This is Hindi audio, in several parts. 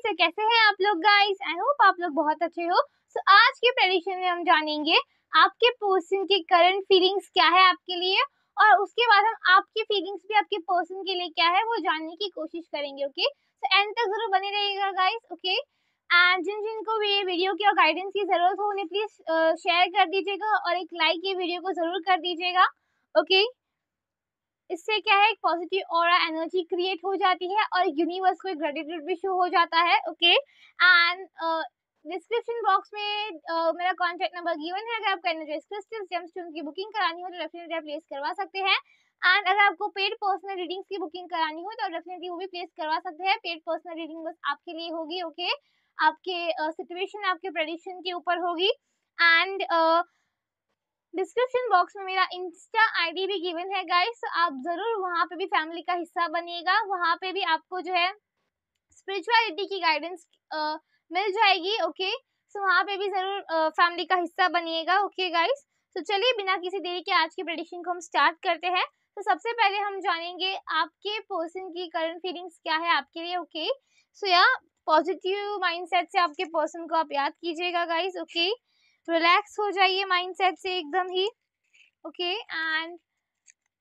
गाइस, कैसे हैं आप लोग गाइस? आई होप आप लोग बहुत अच्छे हो। आज के प्रेडिक्शन में हम जानेंगे आपके पर्सन की करंट फीलिंग्स क्या है आपके लिए, और उसके बाद हम आपकी फीलिंग्स भी आपके पर्सन के लिए क्या है वो जानने की कोशिश करेंगे। ओके, सो एंड तक जरूर बने रहिएगा गाइस। ओके, एंड जिन जिनको भी ये वीडियो की और गाइडेंस की जरूरत हो उन्हें प्लीज शेयर कर दीजिएगा और एक लाइक ये वीडियो को जरूर कर दीजिएगा। ओके, इससे क्या है, एक पॉजिटिव ऑरा एनर्जी क्रिएट हो जाती है और यूनिवर्स को एक ग्रेटिट्यूड भी शो हो जाता है। ओके, एंड डिस्क्रिप्शन बॉक्स में मेरा कॉन्टैक्ट नंबर गिवन है। अगर आपको एनर्जाइज क्रिस्टल्स जेमस्टोन की बुकिंग करानी हो तो डेफिनेटली आप प्लेस करवा सकते हैं। एंड अगर आपको पेड पर्सनल रीडिंग्स की बुकिंग करानी हो तो डेफिनेटली वो भी प्लेस करवा सकते हैं। पेड पर्सनल रीडिंग बस आपके लिए होगी। ओके, आपके सिचुएशन आपके प्रेडिक्शन के ऊपर होगी। एंड डिस्क्रिप्शन बॉक्स में मेरा इंस्टा आईडी भी गिवन है गाइस, आप जरूर वहां पे भी फैमिली का हिस्सा बनिएगा। वहां पे भी आपको जो है स्पिरिचुअलिटी की गाइडेंस मिल जाएगी। ओके, सो वहां पे भी जरूर फैमिली का हिस्सा बनिएगा। ओके गाइस, तो चलिए बिना किसी देरी के आज के प्रेडिक्शन को हम स्टार्ट करते हैं। तो सबसे पहले हम जानेंगे आपके पर्सन की करंट फीलिंग्स क्या है आपके लिए। ओके, सो या पॉजिटिव माइंडसेट से आपके पर्सन को आप याद कीजिएगा गाइस। ओके, रिलैक्स हो जाइए माइंडसेट से एकदम ही। ओके, एंड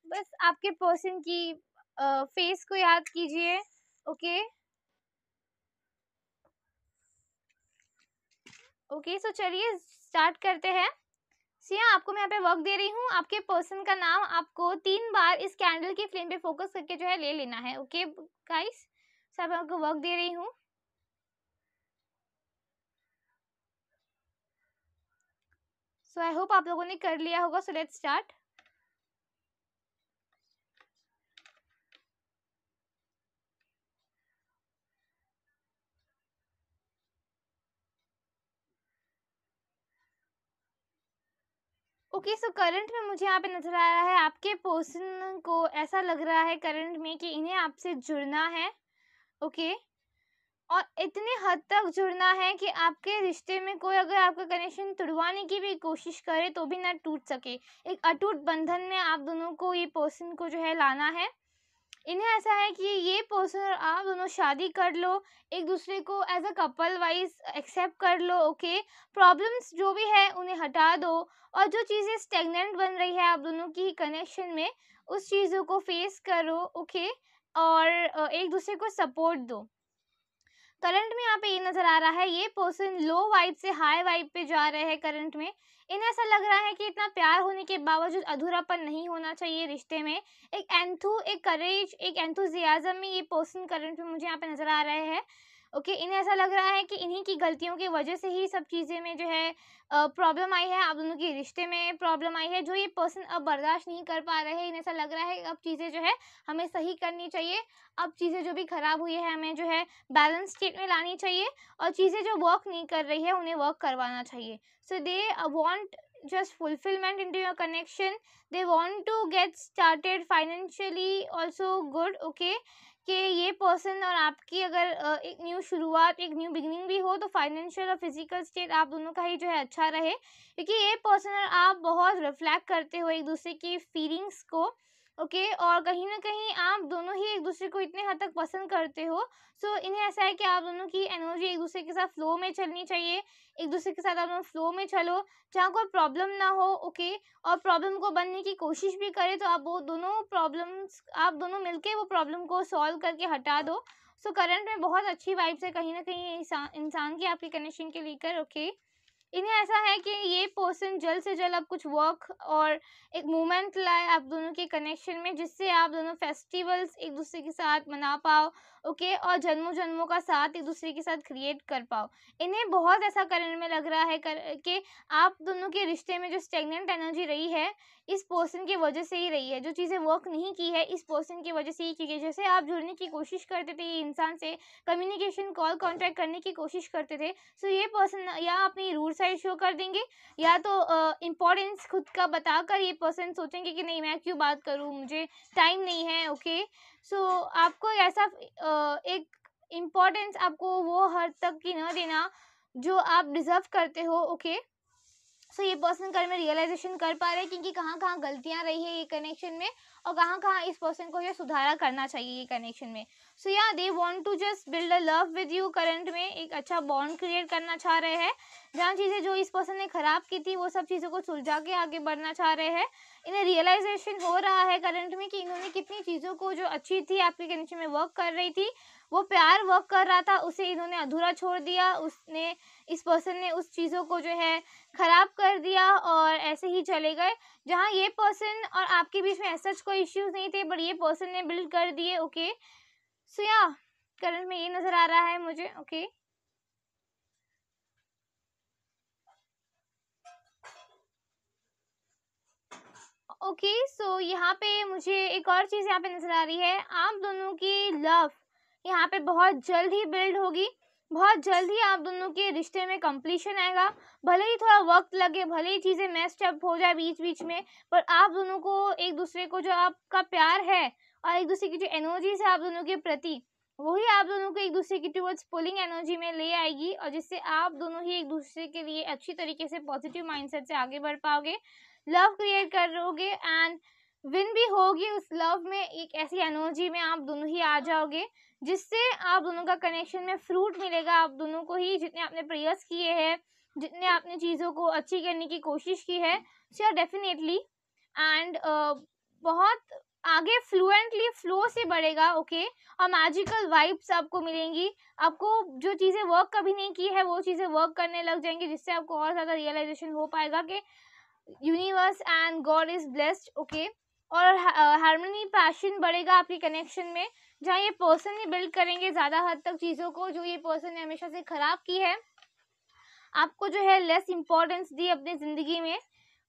बस आपके पर्सन की फेस को याद कीजिए। ओके ओके, सो चलिए स्टार्ट करते हैं। सिया, आपको मैं यहाँ पे वर्क दे रही हूँ। आपके पर्सन का नाम आपको 3 बार इस कैंडल की फ्लेम पे फोकस करके जो है ले लेना है। ओके गाइस, सब आपको वर्क दे रही हूँ। सो आई होप आप लोगों ने कर लिया होगा। So let's start. Okay, so current में मुझे यहाँ पे नजर आ रहा है आपके पर्सन को ऐसा लग रहा है करंट में कि इन्हें आपसे जुड़ना है। ओके, और इतने हद तक जुड़ना है कि आपके रिश्ते में कोई अगर आपका कनेक्शन तुड़वाने की भी कोशिश करे तो भी ना टूट सके। एक अटूट बंधन में आप दोनों को, ये पर्सन को जो है लाना है। इन्हें ऐसा है कि ये पर्सन और आप दोनों शादी कर लो, एक दूसरे को as a couple wise accept कर लो। ओके, प्रॉब्लम्स जो भी है उन्हें हटा दो, और जो चीज़ें स्टेगनेंट बन रही है आप दोनों की कनेक्शन में उस चीज़ों को फेस करो। ओके, और एक दूसरे को सपोर्ट दो। करंट में यहाँ पे ये नजर आ रहा है ये पर्सन लो वाइब से हाई वाइब पे जा रहे हैं। करंट में इन्हें ऐसा लग रहा है कि इतना प्यार होने के बावजूद अधूरापन नहीं होना चाहिए रिश्ते में। एक करेज, एक एंथुजियाज्म में ये पर्सन करंट में मुझे यहाँ पे नजर आ रहे हैं। ओके, इन्हें ऐसा लग रहा है कि इन्हीं की गलतियों की वजह से ही सब चीज़ें में जो है प्रॉब्लम आई है, आप दोनों के रिश्ते में प्रॉब्लम आई है, जो ये पर्सन अब बर्दाश्त नहीं कर पा रहे हैं। इन्हें ऐसा लग रहा है अब चीज़ें जो है हमें सही करनी चाहिए। अब चीज़ें जो भी खराब हुई है हमें जो है बैलेंस स्टेट में लानी चाहिए, और चीज़ें जो वर्क नहीं कर रही है उन्हें वर्क करवाना चाहिए। So they want just fulfillment into your connection. They want to get started financially also good. Okay, कि ये पर्सन और आपकी अगर एक न्यू शुरुआत, एक न्यू बिगिनिंग भी हो तो फाइनेंशियल और फिजिकल स्टेट आप दोनों का ही जो है अच्छा रहे, क्योंकि ये पर्सन और आप बहुत रिफ्लेक्ट करते हो एक दूसरे की फीलिंग्स को। ओके, और कहीं ना कहीं आप दोनों ही एक दूसरे को इतने हद तक पसंद करते हो। सो इन्हें ऐसा है कि आप दोनों की एनर्जी एक दूसरे के साथ फ्लो में चलनी चाहिए। एक दूसरे के साथ आप दोनों फ्लो में चलो जहाँ कोई प्रॉब्लम ना हो। ओके, और प्रॉब्लम को बनने की कोशिश भी करे तो आप वो दोनों प्रॉब्लम्स, आप दोनों मिलके वो प्रॉब्लम को सॉल्व करके हटा दो। सो करंट में बहुत अच्छी वाइब्स है कहीं ना कहीं इंसान की आपके कनेक्शन के लेकर। ओके, इन्हें ऐसा है कि ये पर्सन जल्द से जल्द अब कुछ वर्क और एक मूवमेंट लाए आप दोनों के कनेक्शन में, जिससे आप दोनों फेस्टिवल्स एक दूसरे के साथ मना पाओ। ओके, और जन्मों जन्मों का साथ एक दूसरे के साथ क्रिएट कर पाओ। इन्हें बहुत ऐसा करने में लग रहा है कि आप दोनों के रिश्ते में जो स्टेगनेंट एनर्जी रही है इस पर्सन की वजह से ही रही है। जो चीज़ें वर्क नहीं की है इस पर्सन की वजह से ही की है। जैसे आप जुड़ने की कोशिश करते थे ये इंसान से, कम्युनिकेशन कॉल कॉन्टैक्ट करने की कोशिश करते थे, सो ये पर्सन या अपनी रूड साइड शो कर देंगे, या तो इम्पोर्टेंस खुद का बताकर ये पर्सन सोचेंगे कि नहीं मैं क्यों बात करूँ, मुझे टाइम नहीं है। ओके, सो आपको ऐसा एक इम्पोर्टेंस आपको वो हद तक की न देना जो आप डिजर्व करते हो। ओके, सो ये पर्सन कल में रियलाइजेशन कर पा रहे हैं कि कहाँ कहाँ गलतियाँ रही है ये कनेक्शन में, और कहाँ कहाँ इस पर्सन को जो सुधारा करना चाहिए ये कनेक्शन में। So yeah they want to just build a love with you, current में एक अच्छा बॉन्ड क्रिएट करना चाह रहे हैं, जहाँ चीज़ें जो इस पर्सन ने खराब की थी वो सब चीज़ों को सुलझा के आगे बढ़ना चाह रहे हैं। इन्हें रियलाइजेशन हो रहा है करंट में कि इन्होंने कितनी चीज़ों को जो अच्छी थी आपके कनेक्शन में वर्क कर रही थी, वो प्यार वर्क कर रहा था, उसे इन्होंने अधूरा छोड़ दिया, उसने इस पर्सन ने उस चीज़ों को जो है खराब कर दिया और ऐसे ही चले गए। जहाँ ये पर्सन और आपके बीच में ऐसा कोई इश्यूज नहीं थे, बट ये पर्सन ने बिल्ड कर दिए। ओके, सो या करंट में ये नजर आ रहा है मुझे। ओके, ओके, सो यहाँ पे मुझे एक और चीज़ यहाँ पे नजर आ रही है, आप दोनों की लव यहाँ पे बहुत जल्द ही बिल्ड होगी, बहुत जल्द ही आप दोनों के रिश्ते में कंप्लीशन आएगा। भले ही थोड़ा वक्त लगे, भले ही चीज़ें मेस्ड अप हो जाए बीच बीच में, पर आप दोनों को एक दूसरे को जो आपका प्यार है और एक दूसरे की जो एनर्जीज है आप दोनों के प्रति, वही आप दोनों को एक दूसरे की टुवर्ड्स पुलिंग एनर्जी में ले आएगी, और जिससे आप दोनों ही एक दूसरे के लिए अच्छी तरीके से पॉजिटिव माइंडसेट से आगे बढ़ पाओगे, लव क्रिएट करोगे एंड विन भी होगी उस लव में। एक ऐसी एनर्जी में आप दोनों ही आ जाओगे जिससे आप दोनों का कनेक्शन में फ्रूट मिलेगा आप दोनों को ही, जितने आपने प्रयास किए हैं, जितने आपने चीज़ों को अच्छी करने की कोशिश की है, सो डेफिनेटली एंड बहुत आगे फ्लुएंटली फ्लो से बढ़ेगा। ओके, और मैजिकल वाइब्स आपको मिलेंगी, आपको जो चीज़ें वर्क कभी नहीं की है वो चीज़ें वर्क करने लग जाएंगी, जिससे आपको और ज़्यादा रियलाइजेशन हो पाएगा कि universe and God is blessed. Okay, और हार्मनी पैशन बढ़ेगा आपके कनेक्शन में, जहाँ ये पर्सन ही बिल्ड करेंगे ज़्यादा हद तक चीज़ों को जो ये पर्सन ने हमेशा से ख़राब की है, आपको जो है लेस इम्पोर्टेंस दी अपनी ज़िंदगी में।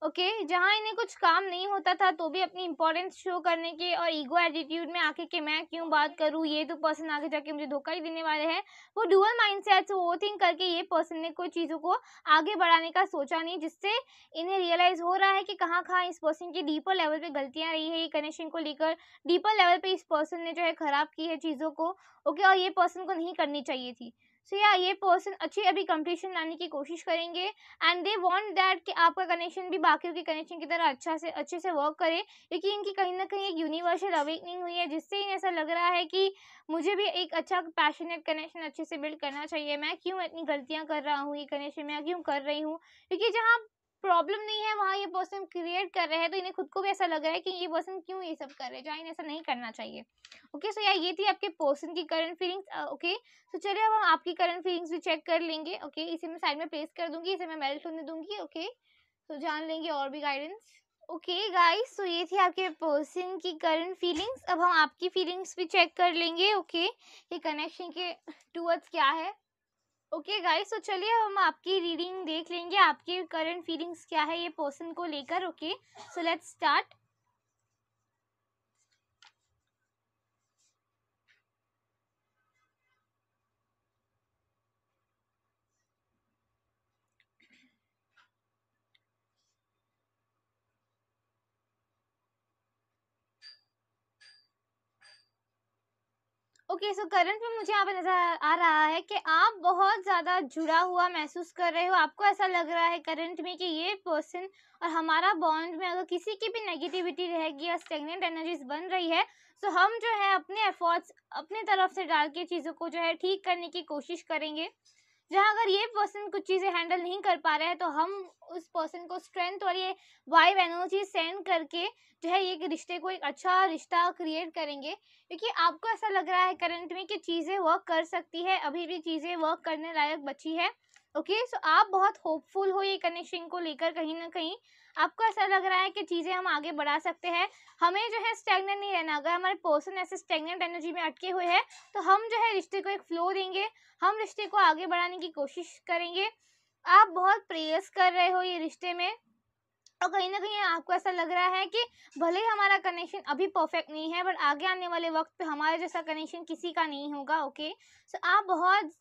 ओके, जहाँ इन्हें कुछ काम नहीं होता था तो भी अपनी इम्पोर्टेंस शो करने के और ईगो एटीट्यूड में आके कि मैं क्यों बात करूँ, ये तो पर्सन आगे जाके मुझे धोखा ही देने वाले हैं, वो डुअल माइंडसेट से ओवरथिंक करके ये पर्सन ने कोई चीज़ों को आगे बढ़ाने का सोचा नहीं, जिससे इन्हें रियलाइज़ हो रहा है कि कहाँ कहाँ इस पर्सन की डीपर लेवल पे गलतियाँ रही है, ये कनेक्शन को लेकर डीपर लेवल पे इस पर्सन ने जो है ख़राब की है चीज़ों को। ओके, और ये पर्सन को नहीं करनी चाहिए थी। सो या ये पर्सन अच्छी अभी कंप्लीशन लाने की कोशिश करेंगे एंड दे वांट दैट कि आपका कनेक्शन भी बाकियों के कनेक्शन की तरह अच्छे से वर्क करे, क्योंकि इनकी कहीं ना कहीं एक यूनिवर्सल अवेकनिंग हुई है, जिससे इन्हें ऐसा लग रहा है कि मुझे भी एक अच्छा पैशनेट कनेक्शन अच्छे से बिल्ड करना चाहिए, मैं क्यों इतनी गलतियां कर रहा हूँ, ये कनेक्शन मैं क्यों कर रही हूँ, क्योंकि जहाँ प्रॉब्लम नहीं है वहाँ ये पर्सन क्रिएट कर रहे हैं, तो इन्हें खुद को भी ऐसा लग रहा है कि ये पर्सन क्यों ये सब कर रहे हैं, जहाँ इन्हें ऐसा नहीं करना चाहिए। ओके, सो यार ये थी आपके पर्सन की करंट फीलिंग्स। ओके, तो चलिए अब हम आपकी करंट फीलिंग्स भी चेक कर लेंगे। ओके, इसे मैं साइड में प्लेस कर दूंगी, इसे मैं मेल्ट होने दूंगी। ओके, तो जान लेंगे और भी गाइडेंस। ओके गाइस, तो ये थी आपके पर्सन की करंट फीलिंग्स। अब हम आपकी फीलिंग्स भी चेक कर लेंगे। ओके, ये कनेक्शन के टूवर्ड्स क्या है। ओके गाइस, तो चलिए हम आपकी रीडिंग देख लेंगे, आपकी करंट फीलिंग्स क्या है ये पर्सन को लेकर। Okay, so let's start. Okay, so current में मुझे यहाँ पे नजर आ रहा है कि आप बहुत ज़्यादा जुड़ा हुआ महसूस कर रहे हो। आपको ऐसा लग रहा है करंट में कि ये पर्सन और हमारा बॉन्ड में अगर किसी की भी नेगेटिविटी रहेगी या स्टेगनेंट एनर्जीज बन रही है, तो हम जो है अपने एफर्ट्स अपने तरफ से डाल के चीज़ों को जो है ठीक करने की कोशिश करेंगे। जहाँ अगर ये पर्सन कुछ चीज़ें हैंडल नहीं कर पा रहे हैं, तो हम उस पर्सन को स्ट्रेंथ और ये वाइब एनर्जी सेंड करके जो है ये रिश्ते को एक अच्छा रिश्ता क्रिएट करेंगे, क्योंकि आपको ऐसा लग रहा है करंट में कि चीज़ें वर्क कर सकती है, अभी भी चीज़ें वर्क करने लायक बची है। ओके, सो आप बहुत होपफुल हो ये कनेक्शन को लेकर, कहीं ना कहीं आपको ऐसा लग रहा है कि चीज़ें हम आगे बढ़ा सकते हैं, हमें जो है स्टेगनेंट नहीं रहना। अगर हमारे पर्सन ऐसे स्टेगनेंट एनर्जी में अटके हुए हैं, तो हम जो है रिश्ते को एक फ्लो देंगे, हम रिश्ते को आगे बढ़ाने की कोशिश करेंगे। आप बहुत प्रेयर्स कर रहे हो ये रिश्ते में, और कहीं ना कहीं आपको ऐसा लग रहा है कि भले ही हमारा कनेक्शन अभी परफेक्ट नहीं है, बट आगे आने वाले वक्त पे हमारे जैसा कनेक्शन किसी का नहीं होगा। ओके, सो आप बहुत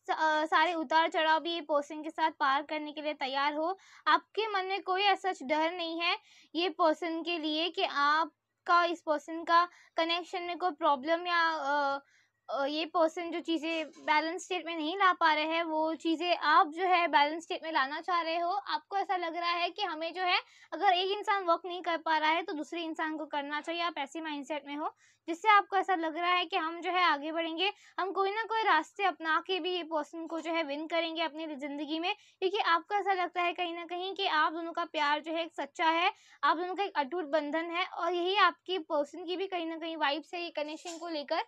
सारे उतार चढ़ाव भी ये पर्सन के साथ पार करने के लिए तैयार हो। आपके मन में कोई ऐसा डर नहीं है ये पर्सन के लिए कि आपका इस पर्सन का कनेक्शन में कोई प्रॉब्लम या ये पर्सन जो चीज़ें बैलेंस स्टेट में नहीं ला पा रहे हैं, वो चीज़ें आप जो है बैलेंस स्टेट में लाना चाह रहे हो। आपको ऐसा लग रहा है कि हमें जो है, अगर एक इंसान वर्क नहीं कर पा रहा है तो दूसरे इंसान को करना चाहिए, आप ऐसे माइंडसेट में हो, जिससे आपको ऐसा लग रहा है कि हम जो है आगे बढ़ेंगे, हम कोई ना कोई रास्ते अपना के भी ये पर्सन को जो है विन करेंगे अपनी ज़िंदगी में। क्योंकि आपको ऐसा लगता है कहीं न कहीं कि आप दोनों का प्यार जो है एक सच्चा है, आप दोनों का एक अटूट बंधन है, और यही आपकी पर्सन की भी कहीं न कहीं वाइब्स है ये कनेक्शन को लेकर।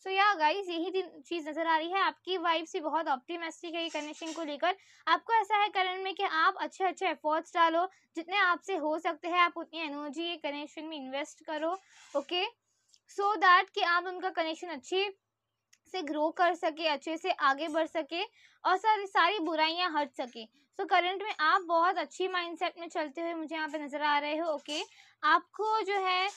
सो या गाइस, यही चीज नजर आ रही है, आपकी वाइब भी बहुत ऑप्टिमिस्टिक है ये कनेक्शन को लेकर। आपको ऐसा है करंट में कि आप अच्छे अच्छे एफर्ट्स डालो, जितने आपसे हो सकते हैं आप उतनी एनर्जी ये कनेक्शन में इन्वेस्ट करो, ओके, सो दैट कि आप उनका कनेक्शन अच्छे से ग्रो कर सके, अच्छे से आगे बढ़ सके, और सारी सारी बुराइयां हट सके। सो करंट में आप बहुत अच्छी माइंडसेट में चलते हुए मुझे यहाँ पे नजर आ रहे हो, ओके। आपको जो है,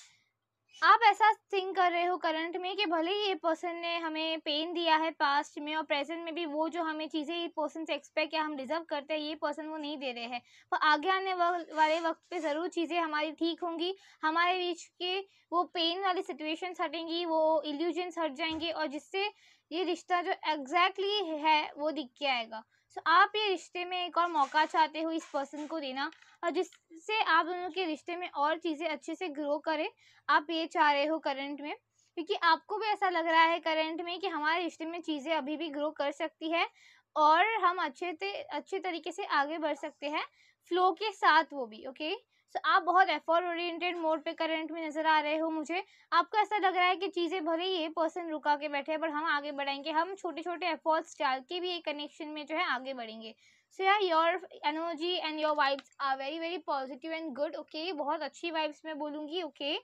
आप ऐसा थिंक कर रहे हो करंट में कि भले ही ये पर्सन ने हमें पेन दिया है पास्ट में, और प्रेजेंट में भी वो जो हमें चीज़ें ये पर्सन से एक्सपेक्ट या हम डिजर्व करते हैं, ये पर्सन वो नहीं दे रहे हैं, पर आगे आने वाले वक्त पे ज़रूर चीज़ें हमारी ठीक होंगी, हमारे बीच के वो पेन वाली सिचुएशंस हटेंगी, वो इल्यूजन्स हट जाएंगे, और जिससे ये रिश्ता जो एग्जैक्टली है वो दिख के आएगा। सो आप ये रिश्ते में एक और मौका चाहते हो इस पर्सन को देना, और जिससे आप दोनों के रिश्ते में और चीज़ें अच्छे से ग्रो करें, आप ये चाह रहे हो करंट में। क्योंकि आपको भी ऐसा लग रहा है करंट में कि हमारे रिश्ते में चीज़ें अभी भी ग्रो कर सकती है, और हम अच्छे तरीके से आगे बढ़ सकते हैं, फ्लो के साथ वो भी, ओके। सो आप बहुत एफर्ट ओरिएंटेड मोड पे करंट में नज़र आ रहे हो मुझे। आपको ऐसा लग रहा है कि चीज़ें भले ही ये पर्सन रुका के बैठे हैं, पर हम आगे बढ़ेंगे, हम छोटे-छोटे एफर्ट्स डाल के भी ये कनेक्शन में जो है आगे बढ़ेंगे। So yeah your energy and your vibes are very very positive and good, okay. बहुत अच्छी वाइब्स मैं बोलूँगी, ओके।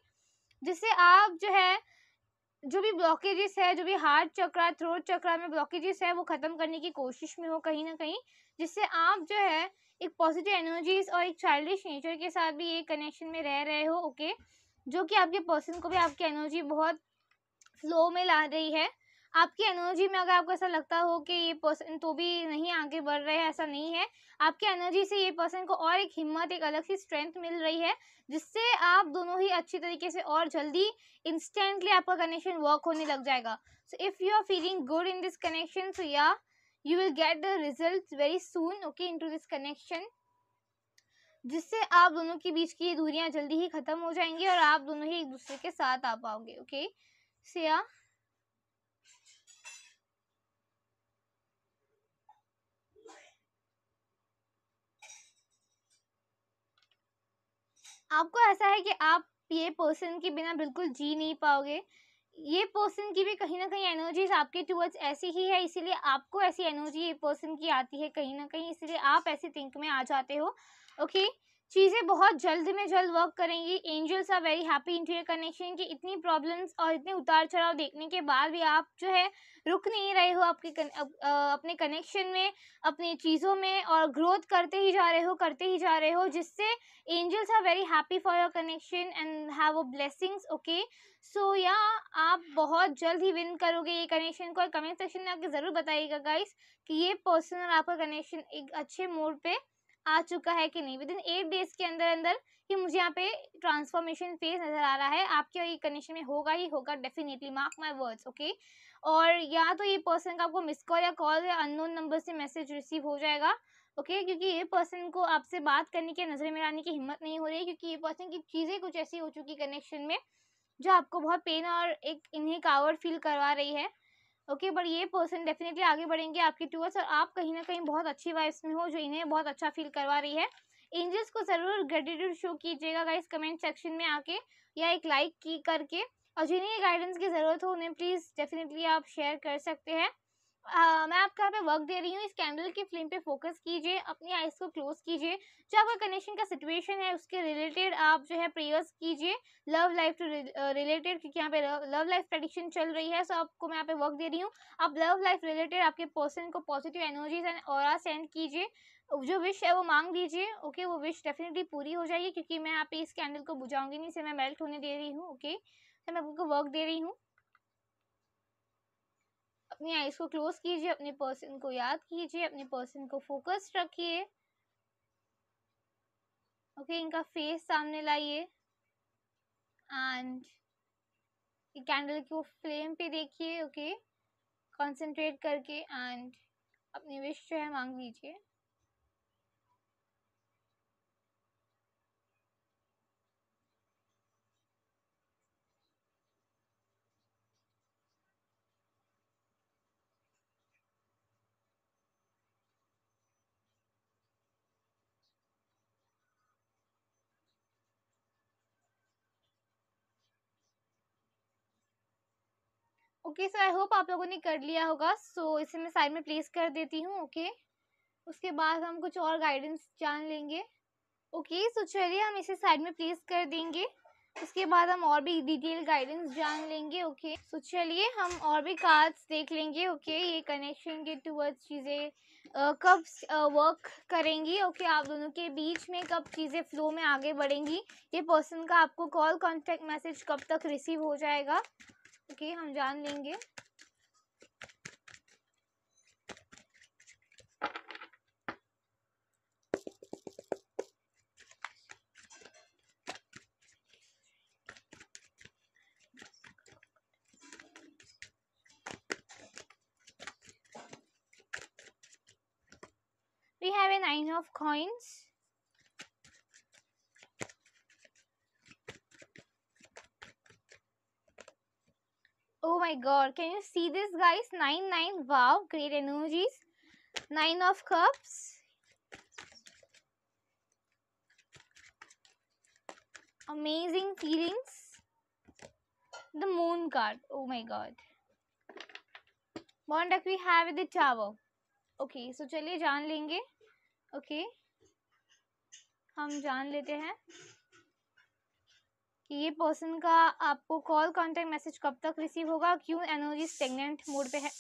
जिससे आप जो है, जो भी ब्लॉकेजेस है, जो भी हार्ट चक्रा, थ्रोट चक्रा में ब्लॉकेजेस है, वो खत्म करने की कोशिश में हो कहीं ना कहीं, जिससे आप जो है एक पॉजिटिव एनर्जीज और एक चाइल्डिश नेचर के साथ भी ये कनेक्शन में रह रहे हो, ओके। जो कि आपके पर्सन को भी आपकी एनर्जी बहुत फ्लो में ला रही है। आपकी एनर्जी में अगर आपको ऐसा लगता हो कि ये पर्सन तो भी नहीं आगे बढ़ रहे हैं, ऐसा नहीं है। आपकी एनर्जी से ये पर्सन को और एक हिम्मत, एक अलग सी स्ट्रेंथ मिल रही है, जिससे आप दोनों ही अच्छी तरीके से और जल्दी इंस्टेंटली आपका कनेक्शन वर्क होने लग जाएगा। So if you are feeling good in this connection, so yeah you will get the result very soon, okay, into this connection, जिससे आप दोनों के बीच की ये दूरियां जल्दी ही खत्म हो जाएंगी, और आप दोनों ही एक दूसरे के साथ आ पाओगे, ओके। सो या आपको ऐसा है कि आप ये पर्सन के बिना बिल्कुल जी नहीं पाओगे। ये पर्सन की भी कहीं न कहीं एनर्जीज़ आपके टुवर्ड्स ऐसी ही है, इसीलिए आपको ऐसी एनर्जी ये पर्सन की आती है कहीं न कहीं, इसीलिए आप ऐसे थिंक में आ जाते हो, ओके। चीज़ें बहुत जल्द में जल्द वर्क करेंगी। Angels are very happy into your connection, कि इतनी प्रॉब्लम्स और इतने उतार-चढ़ाव देखने के बाद भी आप जो है रुक नहीं रहे हो अपने कनेक्शन में, अपनी चीज़ों में, और ग्रोथ करते ही जा रहे हो, करते ही जा रहे हो, जिससे angels are very happy for your connection and have a blessings, okay। सो या आप बहुत जल्द ही विन करोगे ये कनेक्शन को, और कमेंट सेक्शन में आके ज़रूर बताइएगा गाइस कि ये पर्सन और आपका कनेक्शन एक अच्छे मोड पे आ चुका है कि नहीं। विद इन 8 डेज के अंदर अंदर ही मुझे यहाँ पे ट्रांसफॉर्मेशन फेज नज़र आ रहा है, आपके ये कनेक्शन में होगा ही होगा, definitely, mark my words, okay. और या तो ये पर्सन का आपको मिस कॉल या कॉल या अननोन नंबर से मैसेज रिसीव हो जाएगा, ओके। क्योंकि ये पर्सन को आपसे बात करने की, नज़र में लाने की हिम्मत नहीं हो रही है, क्योंकि ये पर्सन की चीज़ें कुछ ऐसी हो चुकी कनेक्शन में जो आपको बहुत पेन और एक इन्हें कावर्ड फील करवा रही है, ओके। बट ये पर्सन डेफिनेटली आगे बढ़ेंगे आपके टूवर्ड्स, और आप कहीं ना कहीं बहुत अच्छी वाइब्स में हो जो इन्हें बहुत अच्छा फील करवा रही है। एंजल्स को ज़रूर ग्रेटिट्यूड शो कीजिएगा गाइस कमेंट सेक्शन में आके, या एक लाइक की करके, और जिन्हें गाइडेंस की ज़रूरत हो उन्हें प्लीज़ डेफिनेटली आप शेयर कर सकते हैं। मैं आपको यहाँ पे वर्क दे रही हूँ, इस कैंडल की फ्लेम पे फोकस कीजिए, अपनी आइज को क्लोज कीजिए, जो आपका कनेक्शन का सिचुएशन है उसके रिलेटेड आप जो है प्रेयर्स कीजिए, लव लाइफ टू रिलेटेड, क्योंकि यहाँ पे लव लाइफ प्रेडिक्शन चल रही है। सो आपको मैं यहाँ पे वर्क दे रही हूँ, आप लव लाइफ रिलेटेड आपके पर्सन को positive energies and aura send कीजिए, जो विश है वो मांग दीजिए, ओके। वो विश डेफिनेटली पूरी हो जाएगी, क्योंकि मैं यहाँ पे इस कैंडल को बुझाऊंगी नहीं, इसे मैं मेल्ट होने दे रही हूँ, ओके। तो मैं आपको वर्क दे रही हूँ, अपनी आइज को क्लोज कीजिए, अपने पर्सन को याद कीजिए, अपने पर्सन को फोकस रखिए, ओके। इनका फेस सामने लाइए, एंड कैंडल को फ्लेम पे देखिए, ओके। कंसंट्रेट करके एंड अपनी विश जो है मांग लीजिए। ओके सो आई होप आप लोगों ने कर लिया होगा। सो इसे मैं साइड में प्लेस कर देती हूँ। ओके उसके बाद हम कुछ और गाइडेंस जान लेंगे। ओके सो चलिए हम इसे साइड में प्लेस कर देंगे। उसके बाद हम और भी डिटेल गाइडेंस जान लेंगे। ओके सो चलिए हम और भी कार्ड्स देख लेंगे। ओके ये कनेक्शन के टूवर्ड्स चीज़ें कब वर्क करेंगी। ओके आप दोनों के बीच में कब चीज़ें फ्लो में आगे बढ़ेंगी। ये पर्सन का आपको कॉल कॉन्टेक्ट मैसेज कब तक रिसीव हो जाएगा। ओके हम जान लेंगे। We have a 9 of coins. Oh my god, can you see this guys? 9. Wow, great energies. 9 of cups. Amazing feelings. The moon card. Oh my god. Bond deck we have the tower. Okay, so चलिए जान लेंगे। Okay, हम जान लेते हैं कि ये पर्सन का आपको कॉल कॉन्टेक्ट मैसेज कब तक रिसीव होगा, क्यों एनर्जी स्टेगनेंट मोड पे है।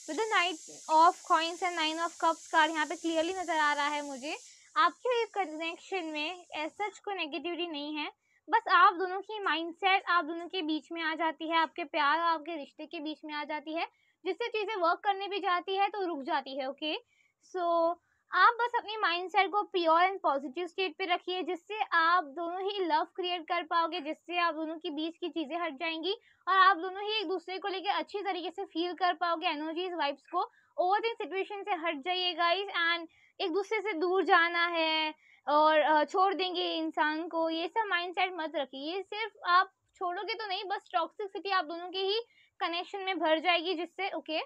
With the 9 of coins and 9 of cups card यहाँ पे क्लियरली नजर आ रहा है मुझे। आपके इस कनेक्शन में ऐसा कोई नेगेटिविटी नहीं है, बस आप दोनों की माइंडसेट आप दोनों के बीच में आ जाती है, आपके प्यार और आपके रिश्ते के बीच में आ जाती है, जिससे चीज़ें वर्क करने भी जाती है तो रुक जाती है। ओके सो आप बस अपनी माइंडसेट को प्योर एंड पॉजिटिव स्टेट पे रखिए, जिससे आप दोनों ही लव क्रिएट कर पाओगे, जिससे आप दोनों के बीच की चीज़ें हट जाएंगी और आप दोनों ही एक दूसरे को लेकर अच्छी तरीके से फील कर पाओगे एनर्जीज वाइब्स को। ओवरथिंक सिचुएशन से हट जाइए गाइस एंड एक दूसरे से दूर जाना है और छोड़ देंगे इंसान को, ये सब माइंडसेट मत रखिए। ये सिर्फ आप छोड़ोगे तो नहीं, बस टॉक्सिसिटी आप दोनों के ही कनेक्शन में भर जाएगी, जिससे ओके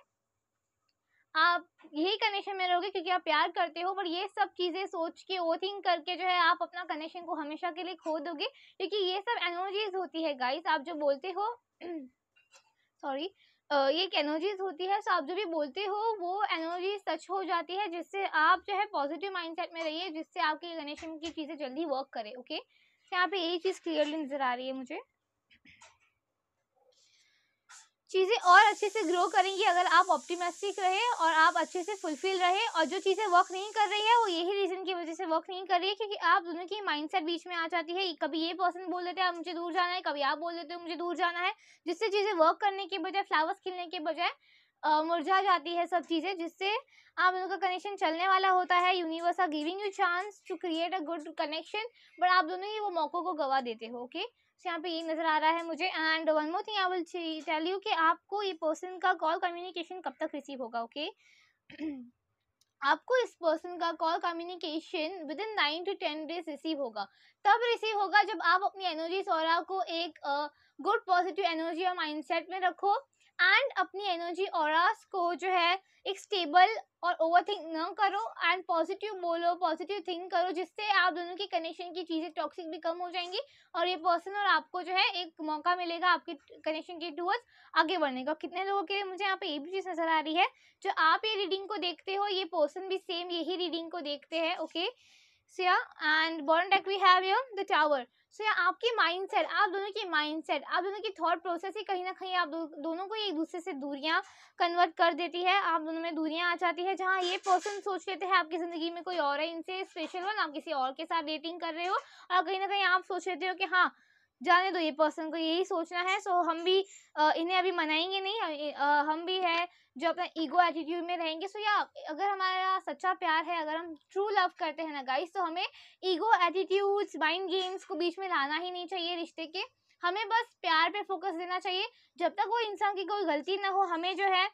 आप यही कनेक्शन में रहोगे क्योंकि आप प्यार करते हो, पर ये सब चीजें सोच के ओवरथिंक करके जो है आप अपना कनेक्शन को हमेशा के लिए खो दोगे, क्योंकि ये सब एनर्जीज होती है गाइस। आप जो बोलते हो सॉरी ये एक एनर्जीज होती है, सो आप जो भी बोलते हो वो एनर्जी सच हो जाती है, जिससे आप जो है पॉजिटिव माइंडसेट में रहिए, जिससे आपके कनेक्शन की चीजें जल्दी वर्क करे। ओके यहाँ पे यही चीज क्लियरली नजर आ रही है मुझे। चीज़ें और अच्छे से ग्रो करेंगी अगर आप ऑप्टिमिस्टिक रहे और आप अच्छे से फुलफिल रहे, और जो चीज़ें वर्क नहीं कर रही है वो यही रीज़न की वजह से वर्क नहीं कर रही है क्योंकि आप दोनों की माइंडसेट बीच में आ जाती है। कभी ये पर्सन बोल देते हैं आप मुझे दूर जाना है, कभी आप बोल देते हो मुझे दूर जाना है, जिससे चीज़ें वर्क करने के बजाय फ्लावर्स खिलने के बजाय मुरझा जाती है सब चीज़ें, जिससे आप दोनों का कनेक्शन चलने वाला होता है। Universe are giving you chance to create a good connection, but आप दोनों ही वो मौकों को गवा देते हो। ओके यहाँ पे ये नजर आ रहा है मुझे। And one more thing I will tell you कि आपको ये पर्सन का कॉल कम्युनिकेशन कब तक रिसीव होगा। ओके आपको इस पर्सन का call communication with in 9 to 10 days receive होगा। तब रिसीव होगा जब आप अपनी एनर्जी ऑरा को एक गुड पॉजिटिव एनर्जी और माइंडसेट में रखो एंड अपनी एनर्जी ऑरास को जो है एक स्टेबल और ओवरथिंक न करो एंड पॉजिटिव बोलो, पॉजिटिव थिंक करो, जिससे आप दोनों की कनेक्शन की चीज़ें टॉक्सिक भी कम हो जाएंगी और ये पर्सन और आपको जो है एक मौका मिलेगा आपके कनेक्शन के टूवर्ड्स आगे बढ़ने का। कितने लोगों के मुझे यहाँ पे ये भी चीज़ नजर आ रही है, जो आप ये रीडिंग को देखते हो ये पर्सन भी सेम यही रीडिंग को देखते हैं। ओके सो एंड बॉर्न डेक we have here the tower. So आपकी माइंडसेट आप दोनों की माइंडसेट आप दोनों की थॉट प्रोसेस ही कहीं ना कहीं आप दोनों को एक दूसरे से दूरियां कन्वर्ट कर देती है। आप दोनों में दूरियां आ जाती है, जहाँ ये पर्सन सोच लेते हैं आपकी ज़िंदगी में कोई और है, इनसे स्पेशल वन, आप किसी और के साथ डेटिंग कर रहे हो और कहीं ना कहीं आप सोच लेते हो कि हाँ जाने दो ये पर्सन को यही सोचना है, सो हम भी इन्हें अभी मनाएंगे नहीं, हम भी है जो अपना ईगो एटीट्यूड में रहेंगे। सो या अगर हमारा सच्चा प्यार है, अगर हम ट्रू लव करते हैं ना गाइस, तो हमें ईगो एटीट्यूड्स माइंड गेम्स को बीच में लाना ही नहीं चाहिए रिश्ते के। हमें बस प्यार पे फोकस देना चाहिए। जब तक वो इंसान की कोई गलती ना हो, हमें जो है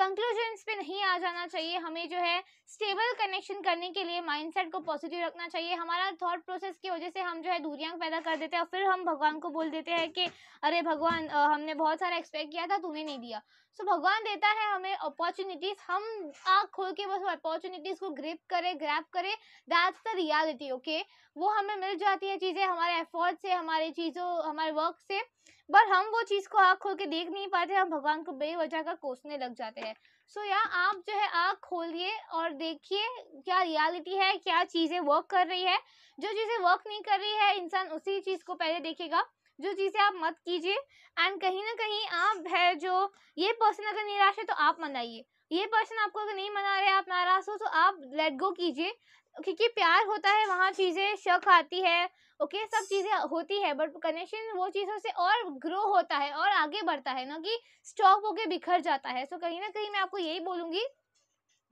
कंक्लूजन्स पे नहीं आ जाना चाहिए। हमें जो है स्टेबल कनेक्शन करने के लिए माइंडसेट को पॉजिटिव रखना चाहिए। हमारा थॉट प्रोसेस की वजह से हम जो है दूरियां पैदा कर देते हैं और फिर हम भगवान को बोल देते हैं कि अरे भगवान, हमने बहुत सारा एक्सपेक्ट किया था, तूने नहीं दिया। सो भगवान देता है हमें अपॉर्चुनिटीज, हम आँख खोल के बस अपॉर्चुनिटीज को ग्रैब करे, दैट्स द रियलिटी। ओके, वो हमें मिल जाती है चीज़ें हमारे एफर्ट से, हमारे वर्क से, पर हम वो चीज़ को आँख खोल के देख नहीं पाते, हम भगवान को बेवजह का कोसने लग जाते हैं। सो या आप जो है आँख खोलिए और देखिए क्या रियलिटी है, क्या चीज़ें वर्क कर रही है। जो चीज़ें वर्क नहीं कर रही है, इंसान उसी चीज़ को पहले देखेगा। जो चीज़ें आप मत कीजिए, एंड कहीं ना कहीं आप है जो, ये पर्सन अगर निराश है तो आप मनाइए, ये पर्सन आपको अगर नहीं मना रहे, आप नाराज हो, तो आप लेट गो कीजिए। क्योंकि प्यार होता है, वहाँ चीज़ें शक आती है, ओके, सब चीज़ें होती है, बट कनेक्शन वो चीज़ों से और ग्रो होता है और आगे बढ़ता है, ना कि स्टॉप होके बिखर जाता है। सो कहीं ना कहीं मैं आपको यही बोलूँगी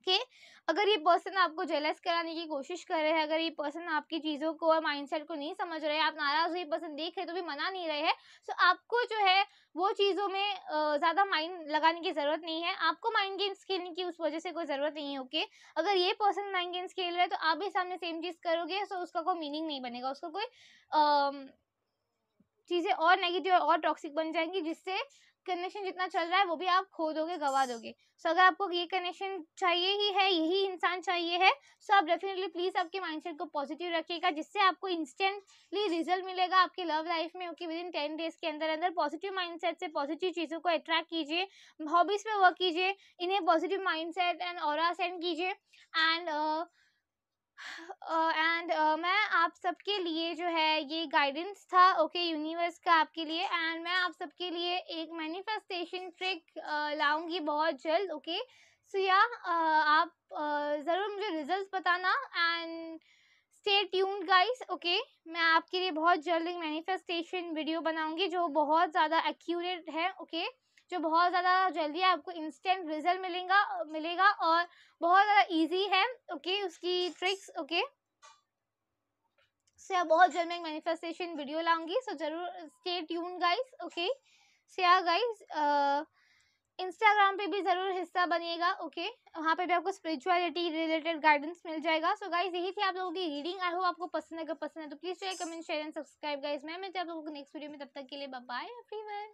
कि अगर ये पर्सन आपको जेलस कराने की कोशिश कर रहे हैं, अगर ये पर्सन आपकी चीज़ों को और माइंडसेट को नहीं समझ रहे हैं, आप नाराज़ हुए पर्सन देख रहे तो भी मना नहीं रहे हैं, सो आपको जो है वो चीज़ों में ज़्यादा माइंड लगाने की ज़रूरत नहीं है। आपको माइंड गेम्स खेलने की उस वजह से कोई ज़रूरत नहीं है। ओके, अगर ये पर्सन माइंड गेम्स खेल रहा है तो आप भी सामने सेम चीज़ करोगे, सो उसका कोई मीनिंग नहीं बनेगा, उसका कोई चीज़ें और नेगेटिव और टॉक्सिक बन जाएंगी, जिससे कनेक्शन जितना चल रहा है वो भी आप खो दोगे, गवा दोगे। सो अगर आपको ये कनेक्शन चाहिए ही है, यही इंसान चाहिए है, सो आप डेफिनेटली प्लीज़ आपके माइंडसेट को पॉजिटिव रखिएगा, जिससे आपको इंस्टेंटली रिजल्ट मिलेगा आपकी लव लाइफ में। ओके, विदिन 10 डेज के अंदर अंदर पॉजिटिव माइंडसेट से पॉजिटिव चीज़ों को अट्रैक्ट कीजिए, हॉबीज़ पे वर्क कीजिए, इन्हें positive mindset and aura send कीजिए। एंड मैं आप सबके लिए जो है ये गाइडेंस था, ओके, यूनिवर्स का आपके लिए, एंड मैं आप सबके लिए एक मैनिफेस्टेशन ट्रिक लाऊंगी बहुत जल्द। ओके, सो या आप ज़रूर मुझे रिजल्ट्स बताना, and stay tuned guys. Okay, मैं आपके लिए बहुत जल्द एक मैनिफेस्टेशन वीडियो बनाऊंगी जो बहुत ज़्यादा एक्यूरेट है। ओके, जो बहुत ज़्यादा जल्दी आपको इंस्टेंट रिजल्ट मिलेगा और बहुत ज़्यादा इजी है। ओके, उसकी ट्रिक्स। ओके, सो बहुत जल्द मैं एक मैनिफेस्टेशन वीडियो लाऊंगी, सो जरूर स्टे ट्यून गाइस। ओके, सो या गाइस इंस्टाग्राम पे भी ज़रूर हिस्सा बनिएगा। ओके, वहाँ पे भी आपको स्पिरिचुअलिटी रिलेटेड गाइडेंस मिल जाएगा। सो गाइस यही थी आप लोगों की रीडिंग, आई होप आपको पसंद है। अगर पसंद है तो please share, comment, share and subscribe guys. मैं मिलती हूँ आप लोगों को नेक्स्ट वीडियो में, तब तक के लिए बाय बाय एवरीवन।